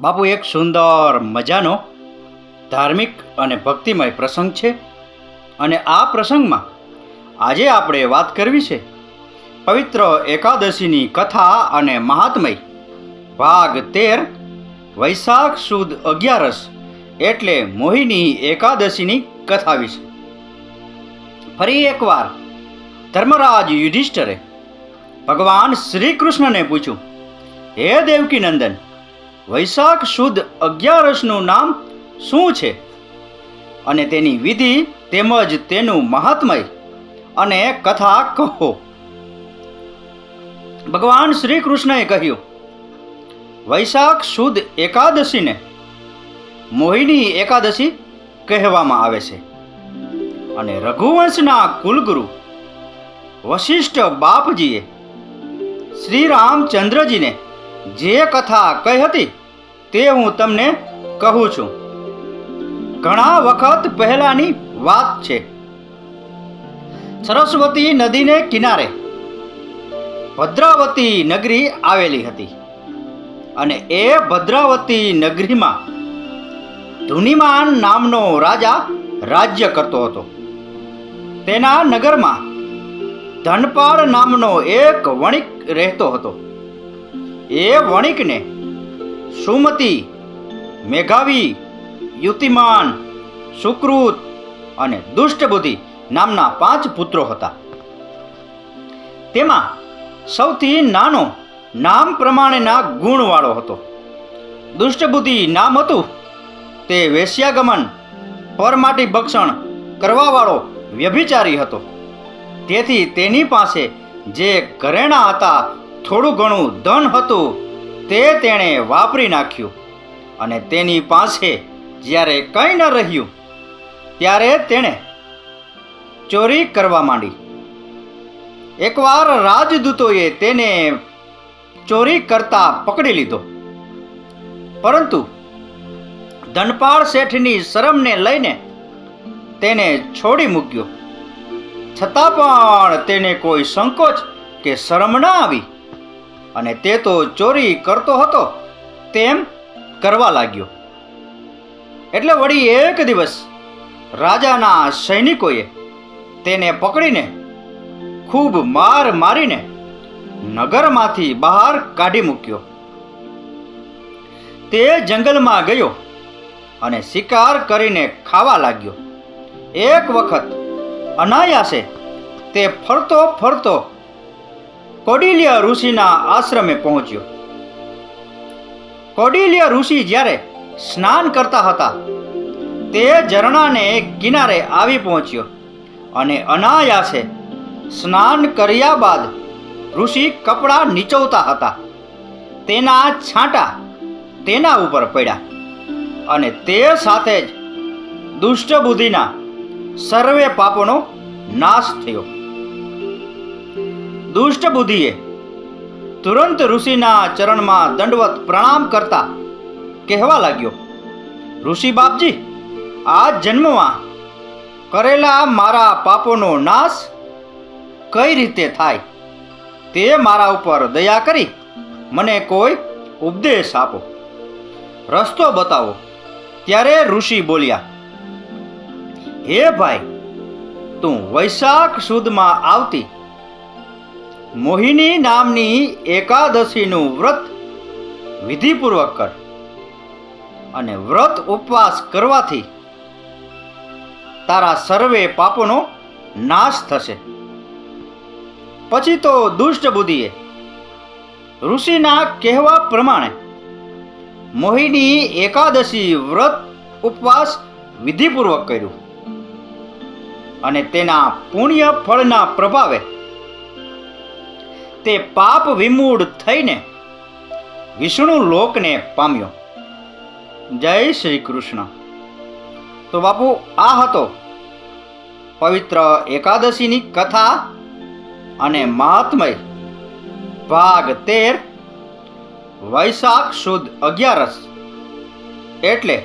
બાપુ, એક સુંદર મજાનો ધાર્મિક અને ભક્તિમય પ્રસંગ છે અને આ પ્રસંગમાં આજે આપણે વાત કરવી છે પવિત્ર એકાદશીની કથા અને મહાત્મય ભાગ 13 વૈશાખ સુદ 11 એટલે મોહિની એકાદશીની કથા વિશે. ફરી એકવાર ધર્મરાજ યુધિષ્ઠિરે ભગવાન શ્રી કૃષ્ણને પૂછ્યું, હે દેવકી નંદન, વૈશાખ સુદ 11નું નામ શું છે અને તેની વિધિ તેમજ તેનું મહાત્મય અને કથા કહો. ભગવાન શ્રી કૃષ્ણએ કહ્યું, વૈશાખ સુદ એકાદશીને મોહિની એકાદશી કહેવામાં આવે છે અને રઘુવંશના કુલગુરુ વશિષ્ઠ બાપજીએ શ્રી રામચંદ્રજીને જે કથા કહી હતી તે હું તમને કહું છું. ઘણા વખત પહેલાની વાત છે. સરસ્વતી નદીને કિનારે ભદ્રાવતી નગરી આવેલી હતી અને એ ભદ્રાવતી નગરીમાં ધુનિમાન નામનો રાજા રાજ્ય કરતો હતો. તેના નગરમાં ધનપાળ નામનો એક વણિક રહેતો હતો. એ વણિકને સુમતી, મેઘાવી, યુતિમાન, સુકૃત અને દુષ્ટબુદ્ધિ નામના 5 પુત્રો હતા. તેમાં સૌથી નાનો નામ પ્રમાણેના ગુણવાળો હતો. દુષ્ટબુદ્ધિ નામ હતું તે વેશ્યાગમન, પરમાટી ભક્ષણ કરવાવાળો વ્યભિચારી હતો. તેથી તેની પાસે જે ઘરેણાં હતા, થોડું ઘણું ધન હતું, તે તેણે વાપરી નાખ્યું અને તેની પાસે જ્યારે કંઈ ન રહ્યું ત્યારે તેણે ચોરી કરવા માંડી. એકવાર રાજદૂતોએ તેને ચોરી કરતા પકડી લીધો, પરંતુ ધનપાળ શેઠની શરમને લઈને તેને છોડી મૂક્યો. છતાં પણ તેને કોઈ સંકોચ કે શરમ ન આવી અને તે તો ચોરી કરતો હતો તેમ કરવા લાગ્યો. એટલે વળી એક દિવસ રાજાના સૈનિકોએ તેને પકડીને ખૂબ માર મારીને નગરમાંથી બહાર કાઢી મૂક્યો. તે જંગલમાં ગયો અને શિકાર કરીને ખાવા લાગ્યો. એક વખત અનાયાસે તે ફરતો ફરતો કૌડિલ્ય ઋષિના આશ્રમે પહોંચ્યો. કૌડિલ્ય ઋષિ જ્યારે સ્નાન કરતા હતા તે ઝરણાને કિનારે આવી પહોંચ્યો અને અનાયાસે સ્નાન કર્યા બાદ ઋષિ કપડાં નીચોવતા હતા. તેના છાંટા તેના ઉપર પડ્યા અને તે સાથે જ દુષ્ટ બુદ્ધિના સર્વે પાપોનો નાશ થયો. દુષ્ટ બુદ્ધિએ તુરંત ઋષિના ચરણમાં દંડવત પ્રણામ કરતા કહેવા લાગ્યો, ઋષિ બાપજી, આ જન્મમાં કરેલા મારા પાપોનો નાશ કઈ રીતે થાય તે મારા ઉપર દયા કરી મને કોઈ ઉપદેશ આપો, રસ્તો બતાવો. ત્યારે ઋષિ બોલ્યા, હે ભાઈ, તું વૈશાખ સુદમાં આવતી મોહિની નામની એકાદશીનું વ્રત વિધિપૂર્વક કર અને વ્રત ઉપવાસ કરવાથી તારા સર્વે પાપોનો નાશ થશે. પછી તો દુષ્ટ બુદ્ધિએ ઋષિના કહેવા પ્રમાણે મોહિની એકાદશી વ્રત ઉપવાસ વિધિપૂર્વક કર્યું અને તેના પુણ્ય ફળના પ્રભાવે તે પાપ વિમૂઢ થઈને વિષ્ણુ લોકને પામ્યો. જય શ્રી કૃષ્ણ. તો બાપુ, આ હતો પવિત્ર એકાદશીની કથા અને મહાત્મય ભાગ 13 વૈશાખ સુદ 11 એટલે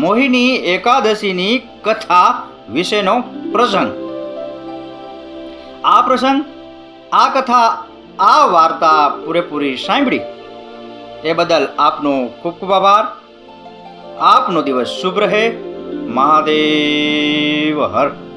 મોહિની એકાદશીની કથા વિશેનો પ્રસંગ. આ પ્રસંગ, આ કથા, આ વાર્તા પૂરેપૂરી સાંભળી એ બદલ આપનો ખૂબ ખૂબ આભાર. આપનો દિવસ શુભ રહે. મહાદેવ હર.